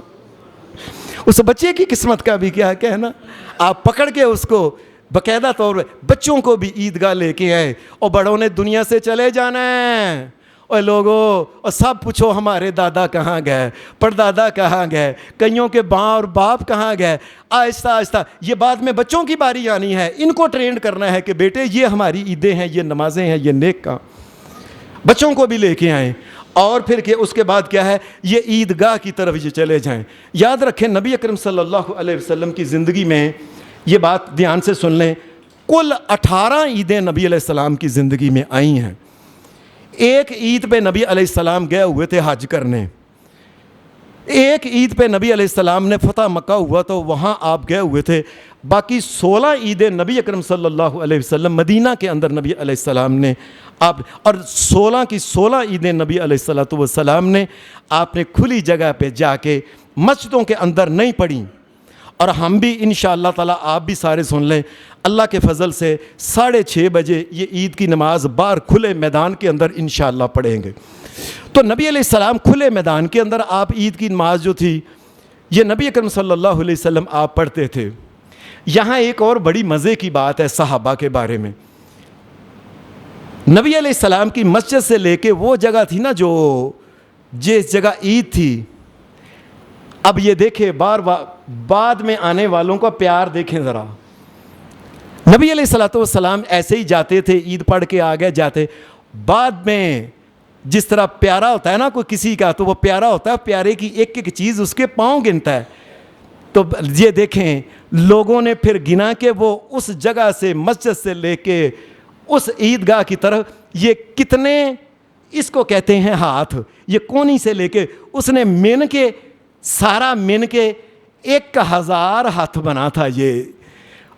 اس بچے کی قسمت کا بھی کیا کہنا۔ آپ پکڑ کے اس کو باقاعدہ طور پہ بچوں کو بھی عیدگاہ لے کے آئے، اور بڑوں نے دنیا سے چلے جانا ہے، اور لوگوں اور سب پوچھو ہمارے دادا کہاں گئے، پردادا کہاں گئے، کئیوں کے ماں اور باپ کہاں گئے۔ آہستہ آہستہ یہ بعد میں بچوں کی باری آنی ہے، ان کو ٹرینڈ کرنا ہے کہ بیٹے یہ ہماری عیدیں ہیں، یہ نمازیں ہیں، یہ نیک کام، بچوں کو بھی لے کے آئیں۔ اور پھر کہ اس کے بعد کیا ہے، یہ عیدگاہ کی طرف یہ چلے جائیں۔ یاد رکھیں نبی اکرم صلی اللہ علیہ وسلم کی زندگی میں یہ بات دھیان سے سن لیں، کل 18 عیدیں نبی علیہ السلام کی زندگی میں آئی ہیں۔ ایک عید پہ نبی علیہ السلام گئے ہوئے تھے حج کرنے، ایک عید پہ نبی علیہ السلام نے فتح مکہ ہوا تو وہاں آپ گئے ہوئے تھے۔ باقی 16 عیدیں نبی اکرم صلی اللہ علیہ وسلم مدینہ کے اندر نبی علیہ السلام نے آپ، اور 16 کی 16 عیدیں نبی علیہ السلام نے آپ نے کھلی جگہ پہ جا کے مسجدوں کے اندر نہیں پڑھیں۔ اور ہم بھی انشاءاللہ تعالیٰ آپ بھی سارے سن لیں، اللہ کے فضل سے 6:30 بجے یہ عید کی نماز باہر کھلے میدان کے اندر انشاءاللہ پڑھیں گے۔ تو نبی علیہ السلام کھلے میدان کے اندر آپ عید کی نماز جو تھی یہ نبی اکرم صلی اللہ علیہ وسلم آپ پڑھتے تھے۔ یہاں ایک اور بڑی مزے کی بات ہے صحابہ کے بارے میں۔ نبی علیہ السلام کی مسجد سے لے کے وہ جگہ تھی نا جو جس جگہ عید تھی، اب یہ دیکھیں بعد میں آنے والوں کا پیار دیکھیں ذرا۔ نبی علیہ السلام ایسے ہی جاتے تھے، عید پڑھ کے آگے جاتے، بعد میں جس طرح پیارا ہوتا ہے نا کوئی کسی کا تو وہ پیارا ہوتا ہے، پیارے کی ایک ایک چیز اس کے پاؤں گنتا ہے۔ تو یہ دیکھیں لوگوں نے پھر گنا کہ وہ اس جگہ سے مسجد سے لے کے اس عیدگاہ کی طرف یہ کتنے، اس کو کہتے ہیں ہاتھ، یہ کونی سے لے کے اس نے من کے سارا من کے 1000 ہاتھ بنا تھا یہ۔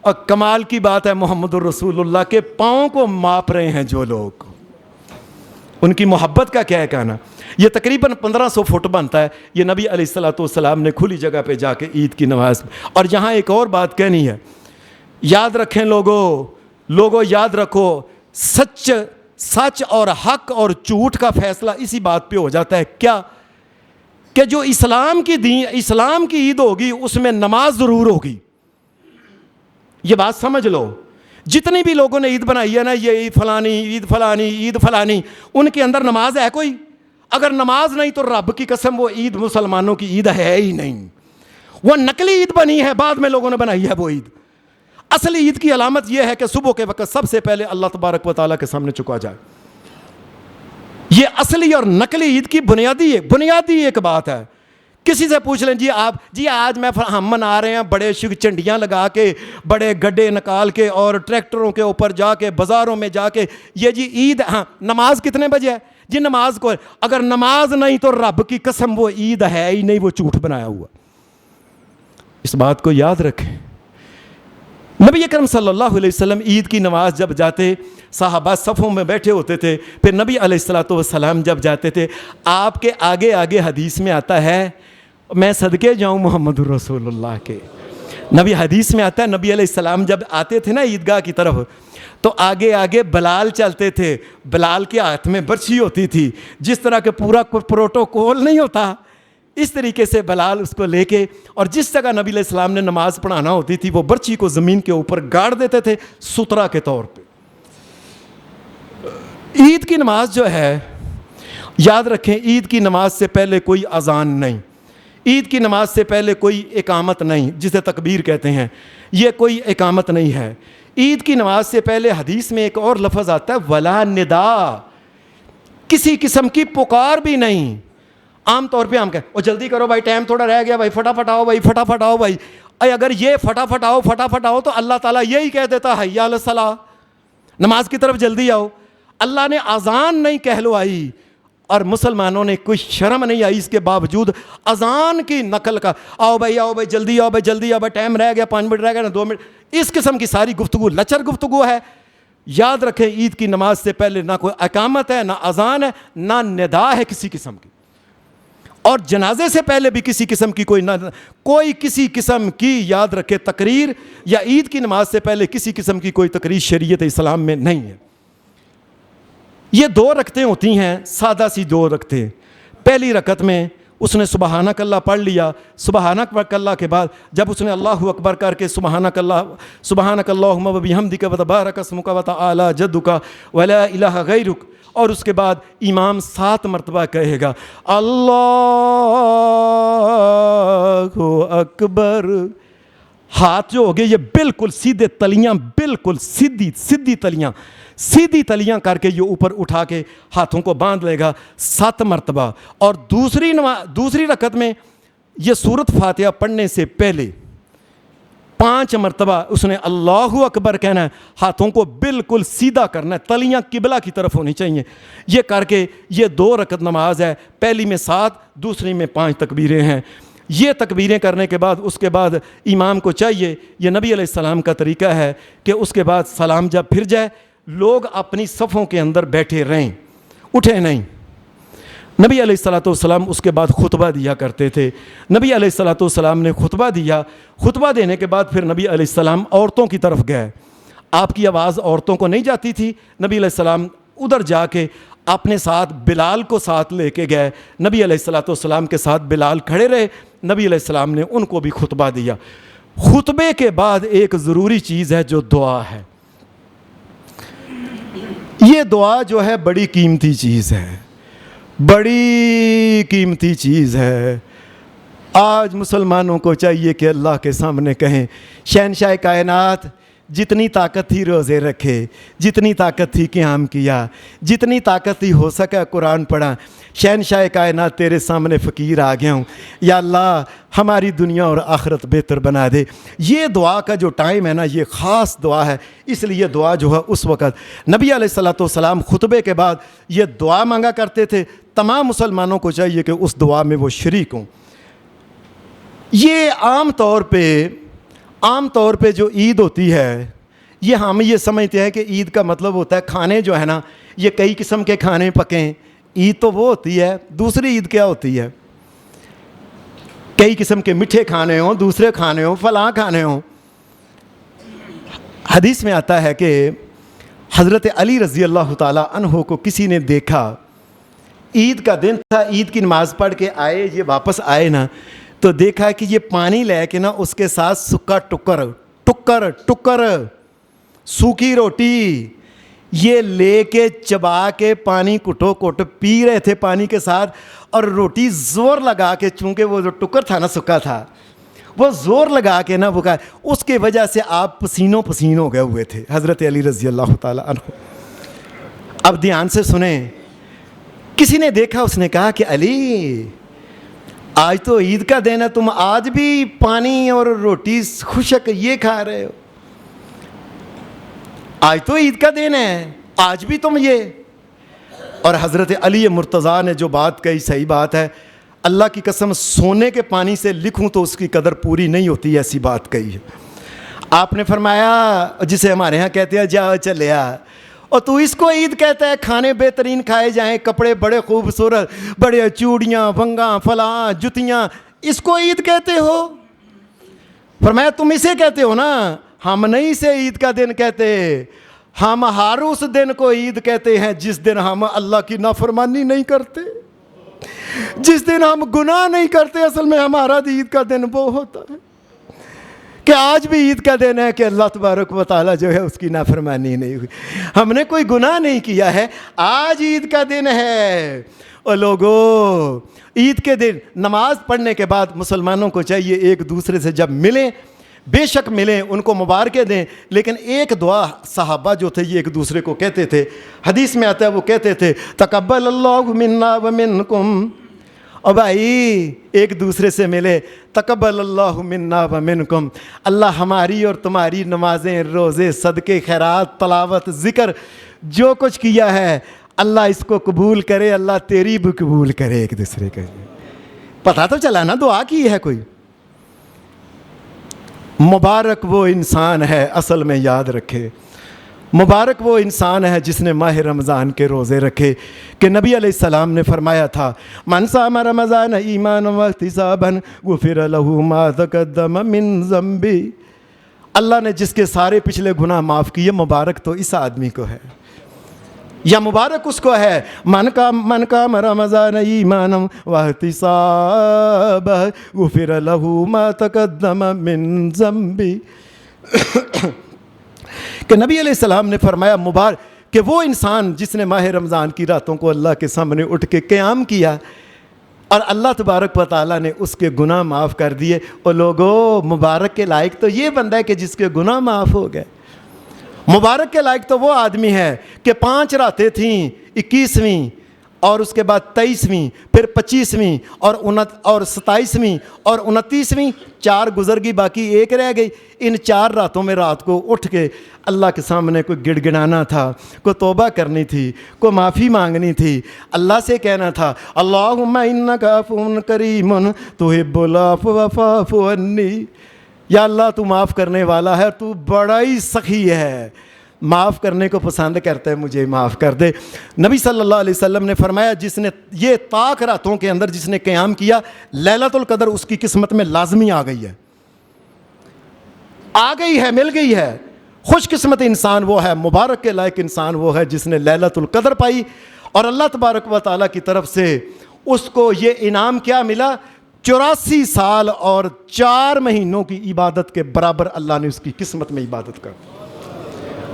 اور کمال کی بات ہے محمد الرسول اللہ کے پاؤں کو ماپ رہے ہیں جو لوگ، ان کی محبت کا کیا ہے کہنا۔ یہ تقریباً 1500 فٹ بنتا ہے۔ یہ نبی علیہ السلام نے کھلی جگہ پہ جا کے عید کی نماز۔ اور یہاں ایک اور بات کہنی ہے، یاد رکھیں لوگوں یاد رکھو، سچ اور حق اور جھوٹ کا فیصلہ اسی بات پہ ہو جاتا ہے کیا کہ جو اسلام کی عید ہوگی اس میں نماز ضرور ہوگی۔ یہ بات سمجھ لو، جتنی بھی لوگوں نے عید بنائی ہے نا، یہ عید فلانی، ان کے اندر نماز ہے کوئی؟ اگر نماز نہیں تو رب کی قسم وہ عید مسلمانوں کی عید ہے ہی نہیں، وہ نقلی عید بنی ہے، بعد میں لوگوں نے بنائی ہے وہ عید۔ اصلی عید کی علامت یہ ہے کہ صبح کے وقت سب سے پہلے اللہ تبارک و تعالیٰ کے سامنے جھکا جائے۔ یہ اصلی اور نقلی عید کی بنیادی ایک بات ہے۔ کسی سے پوچھ لیں جی آج ہم منا رہے ہیں بڑے چنڈیاں لگا کے، بڑے گڈھے نکال کے اور ٹریکٹروں کے اوپر جا کے بازاروں میں جا کے، یہ جی عید، ہاں نماز کتنے بجے ہے جی؟ نماز کو، اگر نماز نہیں تو رب کی قسم وہ عید ہے ہی نہیں، وہ جھوٹ بنایا ہوا۔ اس بات کو یاد رکھیں۔ نبی اکرم صلی اللہ علیہ وسلم عید کی نماز جب جاتے، صحابہ صفوں میں بیٹھے ہوتے تھے، پھر نبی علیہ السلام جب جاتے تھے، آپ کے آگے آگے حدیث میں آتا ہے، میں صدقے جاؤں محمد الرسول اللہ کے، نبی حدیث میں آتا ہے نبی علیہ السلام جب آتے تھے نا عیدگاہ کی طرف تو آگے آگے بلال چلتے تھے، بلال کے ہاتھ میں برچھی ہوتی تھی، جس طرح کہ پورا کوئی پروٹوکول نہیں ہوتا اس طریقے سے بلال اس کو لے کے، اور جس جگہ نبی علیہ السلام نے نماز پڑھانا ہوتی تھی وہ برچھی کو زمین کے اوپر گاڑ دیتے تھے سترہ کے طور پہ۔ عید کی نماز جو ہے، یاد رکھیں، عید کی نماز سے پہلے کوئی اذان نہیں، عید کی نماز سے پہلے کوئی اقامت نہیں جسے تکبیر کہتے ہیں، یہ کوئی اقامت نہیں ہے۔ عید کی نماز سے پہلے حدیث میں ایک اور لفظ آتا ہے ولا ندا، کسی قسم کی پکار بھی نہیں۔ عام طور پہ ہم کہیں او جلدی کرو بھائی، ٹائم تھوڑا رہ گیا بھائی، فٹافٹ آؤ بھائی، فٹافٹ آؤ بھائی۔ اگر یہ فٹافٹ آؤ فٹافٹ آؤ تو اللہ تعالیٰ یہی کہہ دیتا حی علی الصلاۃ، نماز کی طرف جلدی آؤ۔ اللہ نے اذان نہیں کہلوائی، اور مسلمانوں نے کوئی شرم نہیں آئی اس کے باوجود اذان کی نقل کا، آؤ بھائی جلدی آؤ بھائی جلدی آؤ بھائی، ٹائم رہ گیا، 5 منٹ رہ گیا نا 2 منٹ، اس قسم کی ساری گفتگو لچر گفتگو ہے۔ یاد رکھیں عید کی نماز سے پہلے نہ کوئی اقامت ہے، نہ اذان ہے، نہ ندا ہے کسی قسم کی، اور جنازے سے پہلے بھی کسی قسم کی کوئی کسی قسم کی یاد رکھے تقریر، یا عید کی نماز سے پہلے کسی قسم کی کوئی تقریر شریعت اسلام میں نہیں ہے۔ یہ 2 رکعتیں ہوتی ہیں، سادہ سی 2 رکعتیں۔ پہلی رکعت میں اس نے سبحانک اللہ پڑھ لیا، سبحانک اللہ کے بعد جب اس نے اللہ اکبر کر کے سبحانک اللہم و بحمدک و تبارک اسمک و تعالی جدک ولا الہ غیرک، اور اس کے بعد امام 7 مرتبہ کہے گا اللہ اکبر۔ ہاتھ جو ہوگے یہ بالکل سیدھے تلیاں، بالکل سیدھی تلیاں کر کے یہ اوپر اٹھا کے ہاتھوں کو باندھ لے گا 7 مرتبہ۔ اور دوسری رکعت میں یہ سورۃ فاتحہ پڑھنے سے پہلے 5 مرتبہ اس نے اللہ اکبر کہنا ہے، ہاتھوں کو بالکل سیدھا کرنا ہے، تلیاں قبلہ کی طرف ہونی چاہیے۔ یہ کر کے یہ 2 رکعت نماز ہے، پہلی میں 7، دوسری میں 5 تکبیریں ہیں۔ یہ تکبیریں کرنے کے بعد اس کے بعد امام کو چاہیے، یہ نبی علیہ السلام کا طریقہ ہے کہ اس کے بعد سلام جب پھر جائے لوگ اپنی صفوں کے اندر بیٹھے رہیں، اٹھے نہیں۔ نبی علیہ السلام اس کے بعد خطبہ دیا کرتے تھے۔ نبی علیہ السلام نے خطبہ دیا، خطبہ دینے کے بعد پھر نبی علیہ السلام عورتوں کی طرف گئے۔ آپ کی آواز عورتوں کو نہیں جاتی تھی، نبی علیہ السلام ادھر جا کے اپنے ساتھ بلال کو ساتھ لے کے گئے، نبی علیہ السلام کے ساتھ بلال کھڑے رہے، نبی علیہ السلام نے ان کو بھی خطبہ دیا۔ خطبے کے بعد ایک ضروری چیز ہے جو دعا ہے۔ یہ دعا جو ہے بڑی قیمتی چیز ہے، بڑی قیمتی چیز ہے۔ آج مسلمانوں کو چاہیے کہ اللہ کے سامنے کہیں شہنشاہ کائنات، جتنی طاقت تھی روزے رکھے، جتنی طاقت تھی قیام کیا، جتنی طاقت تھی ہو سکا قرآن پڑھا، شہنشاہ کائنات تیرے سامنے فقیر آ گیا ہوں، یا اللہ ہماری دنیا اور آخرت بہتر بنا دے۔ یہ دعا کا جو ٹائم ہے نا، یہ خاص دعا ہے، اس لیے دعا جو ہے اس وقت نبی علیہ السلام خطبے کے بعد یہ دعا مانگا کرتے تھے۔ تمام مسلمانوں کو چاہیے کہ اس دعا میں وہ شریک ہوں۔ یہ عام طور پہ جو عید ہوتی ہے، یہ ہم یہ سمجھتے ہیں کہ عید کا مطلب ہوتا ہے کھانے جو ہے نا، یہ کئی قسم کے کھانے پکیں۔ عید تو وہ ہوتی ہے، دوسری عید کیا ہوتی ہے؟ کئی قسم کے میٹھے کھانے ہوں، دوسرے کھانے ہوں، فلاں کھانے ہوں۔ حدیث میں آتا ہے کہ حضرت علی رضی اللہ تعالیٰ عنہ کو کسی نے دیکھا، عید کا دن تھا، عید کی نماز پڑھ کے آئے، یہ واپس آئے نا، تو دیکھا کہ یہ پانی لے کے نا اس کے ساتھ سکا ٹکر سوکھی روٹی یہ لے کے چبا کے پانی کٹو پی رہے تھے پانی کے ساتھ، اور روٹی زور لگا کے، چونکہ وہ جو ٹکر تھا نا سکا تھا، وہ زور لگا کے نا وہ کھائے، اس کی وجہ سے آپ پسینوں ہو گئے ہوئے تھے حضرت علی رضی اللہ تعالیٰ عنہ۔ اب دھیان سے سنیں، کسی نے دیکھا، اس نے کہا کہ علی آج تو عید کا دن ہے، تم آج بھی پانی اور روٹی خشک یہ کھا رہے ہو، آج تو عید کا دن ہے، آج بھی تم یہ۔ اور حضرت علی مرتضیٰ نے جو بات کہی صحیح بات ہے، اللہ کی قسم سونے کے پانی سے لکھوں تو اس کی قدر پوری نہیں ہوتی، ایسی بات کہی ہے۔ آپ نے فرمایا، جسے ہمارے ہاں کہتے ہیں جا چلیا، اور تو اس کو عید کہتا ہے؟ کھانے بہترین کھائے جائیں، کپڑے بڑے خوبصورت، بڑے چوڑیاں بھنگاں فلاں جتیاں، اس کو عید کہتے ہو؟ فرمایا تم اسے کہتے ہو نا، ہم نہیں اسے عید کا دن کہتے، ہم ہر اس دن کو عید کہتے ہیں جس دن ہم اللہ کی نافرمانی نہیں کرتے، جس دن ہم گناہ نہیں کرتے۔ اصل میں ہمارا عید کا دن وہ ہوتا ہے کہ آج بھی عید کا دن ہے کہ اللہ تبارک و تعالیٰ جو ہے اس کی نافرمانی نہیں ہوئی، ہم نے کوئی گناہ نہیں کیا ہے، آج عید کا دن ہے۔ اور لوگوں، عید کے دن نماز پڑھنے کے بعد مسلمانوں کو چاہیے ایک دوسرے سے جب ملیں، بے شک ملیں، ان کو مبارکیں دیں، لیکن ایک دعا صحابہ جو تھے یہ ایک دوسرے کو کہتے تھے، حدیث میں آتا ہے وہ کہتے تھے تقبل اللہ منا ومنکم۔ اور بھائی ایک دوسرے سے ملے، تقبل اللہ منا ومنکم، اللہ ہماری اور تمہاری نمازیں، روزے، صدقے، خیرات، تلاوت، ذکر جو کچھ کیا ہے اللہ اس کو قبول کرے، اللہ تیری بھی قبول کرے۔ ایک دوسرے کا پتہ تو چلا نا دعا کی ہے کوئی۔ مبارک وہ انسان ہے، اصل میں یاد رکھے، مبارک وہ انسان ہے جس نے ماہ رمضان کے روزے رکھے، کہ نبی علیہ السلام نے فرمایا تھا من صام رمضان ایمانا واحتسابا غفر له ما تقدم من ذنبه۔ اللہ نے جس کے سارے پچھلے گناہ معاف کیے، مبارک تو اس آدمی کو ہے، یا مبارک اس کو ہے من قام رمضان ایمانا واحتسابا غفر له ما تقدم من ذنبه۔ کہ نبی علیہ السلام نے فرمایا مبارک کہ وہ انسان جس نے ماہ رمضان کی راتوں کو اللہ کے سامنے اٹھ کے قیام کیا اور اللہ تبارک و تعالیٰ نے اس کے گناہ معاف کر دیے۔ اور لوگوں، مبارک کے لائق تو یہ بندہ ہے کہ جس کے گناہ معاف ہو گئے۔ مبارک کے لائق تو وہ آدمی ہے کہ 5 راتیں تھیں، 21ویں اور اس کے بعد 23ویں، پھر 25ویں اور 27ویں اور 29ویں، 4 گزر گئی، باقی 1 رہ گئی۔ ان 4 راتوں میں رات کو اٹھ کے اللہ کے سامنے کوئی گڑ گڑانا تھا، کوئی توبہ کرنی تھی، کوئی معافی مانگنی تھی، اللہ سے کہنا تھا اللہم انک عفو کریم تحب العفو فاعف عنی۔ یا اللہ تو معاف کرنے والا ہے، تو بڑا ہی سخی ہے، معاف کرنے کو پسند کرتا ہے، مجھے معاف کر دے۔ نبی صلی اللہ علیہ وسلم نے فرمایا جس نے یہ طاق راتوں کے اندر جس نے قیام کیا، لیلۃ القدر اس کی قسمت میں لازمی آ گئی ہے، آ گئی ہے، مل گئی ہے۔ خوش قسمت انسان وہ ہے، مبارک کے لائق انسان وہ ہے جس نے لیلۃ القدر پائی، اور اللہ تبارک و تعالیٰ کی طرف سے اس کو یہ انعام کیا ملا؟ 84 سال اور 4 مہینوں کی عبادت کے برابر اللہ نے اس کی قسمت میں عبادت کر۔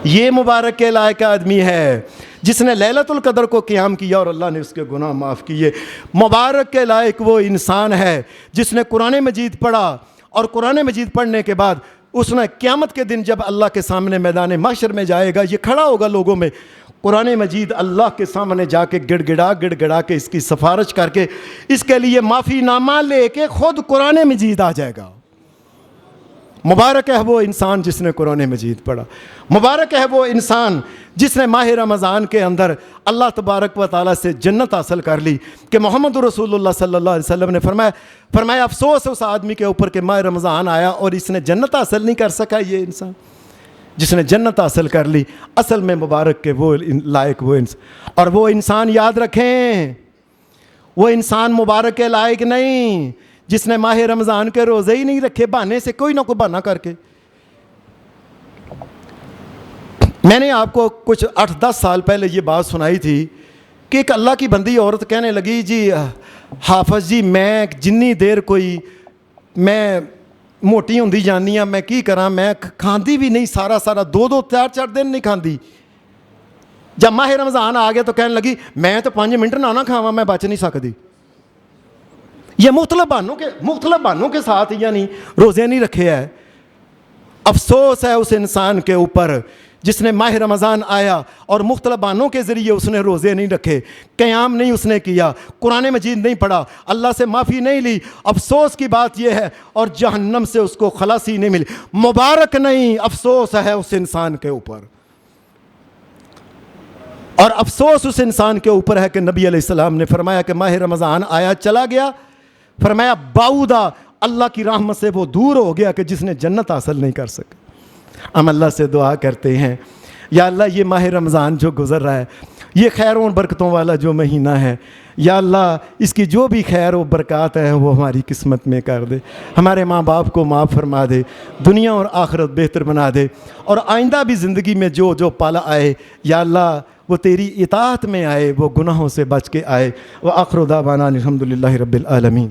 یہ مبارک کے لائق آدمی ہے جس نے لیلۃ القدر کو قیام کیا اور اللہ نے اس کے گناہ معاف کیے۔ مبارک کے لائق وہ انسان ہے جس نے قرآن مجید پڑھا، اور قرآن مجید پڑھنے کے بعد اس نے قیامت کے دن جب اللہ کے سامنے میدان محشر میں جائے گا، یہ کھڑا ہوگا لوگوں میں، قرآن مجید اللہ کے سامنے جا کے گڑ گڑا کے اس کی سفارش کر کے اس کے لیے معافی نامہ لے کے خود قرآن مجید آ جائے گا۔ مبارک ہے وہ انسان جس نے قرآن مجید پڑھا، مبارک ہے وہ انسان جس نے ماہ رمضان کے اندر اللہ تبارک و تعالیٰ سے جنت حاصل کر لی۔ کہ محمد رسول اللہ صلی اللہ علیہ وسلم نے فرمایا افسوس اس آدمی کے اوپر کہ ماہ رمضان آیا اور اس نے جنت حاصل نہیں کر سکا۔ یہ انسان جس نے جنت حاصل کر لی، اصل میں مبارک کے وہ لائق وہ انسان، اور وہ انسان یاد رکھیں، وہ انسان مبارک کے لائق نہیں جس نے ماہ رمضان کے روزے ہی نہیں رکھے، بہانے سے کوئی نہ کوئی بہانہ کر کے۔ میں نے آپ کو کچھ 8-10 سال پہلے یہ بات سنائی تھی کہ ایک اللہ کی بندی عورت کہنے لگی جی حافظ جی میں جنی دیر کوئی میں موٹی ہوندی جانی ہاں، میں کی کراں، میں کھاندی بھی نہیں سارا 2 4 دن نہیں کھاندی۔ جب ماہ رمضان آ گیا تو کہنے لگی میں تو 5 منٹ نہ کھاواں میں بچ نہیں سکتی۔ یہ مختلف بہانوں کے ساتھ یعنی روزے نہیں رکھے ہے۔ افسوس ہے اس انسان کے اوپر جس نے ماہ رمضان آیا اور مختلف بہانوں کے ذریعے اس نے روزے نہیں رکھے، قیام نہیں اس نے کیا، قرآن مجید نہیں پڑھا، اللہ سے معافی نہیں لی۔ افسوس کی بات یہ ہے، اور جہنم سے اس کو خلاصی نہیں ملی۔ مبارک نہیں، افسوس ہے اس انسان کے اوپر، اور افسوس اس انسان کے اوپر ہے کہ نبی علیہ السلام نے فرمایا کہ ماہ رمضان آیا چلا گیا، فرمایا باؤدا اللہ کی رحمت سے وہ دور ہو گیا کہ جس نے جنت حاصل نہیں کر سکا۔ ہم اللہ سے دعا کرتے ہیں یا اللہ یہ ماہ رمضان جو گزر رہا ہے، یہ خیروں اور برکتوں والا جو مہینہ ہے، یا اللہ اس کی جو بھی خیر و برکات ہے وہ ہماری قسمت میں کر دے، ہمارے ماں باپ کو معاف فرما دے، دنیا اور آخرت بہتر بنا دے، اور آئندہ بھی زندگی میں جو جو پالا آئے یا اللہ وہ تیری اطاعت میں آئے، وہ گناہوں سے بچ کے آئے۔ وآخر دعوانا الحمدللہ رب العالمین۔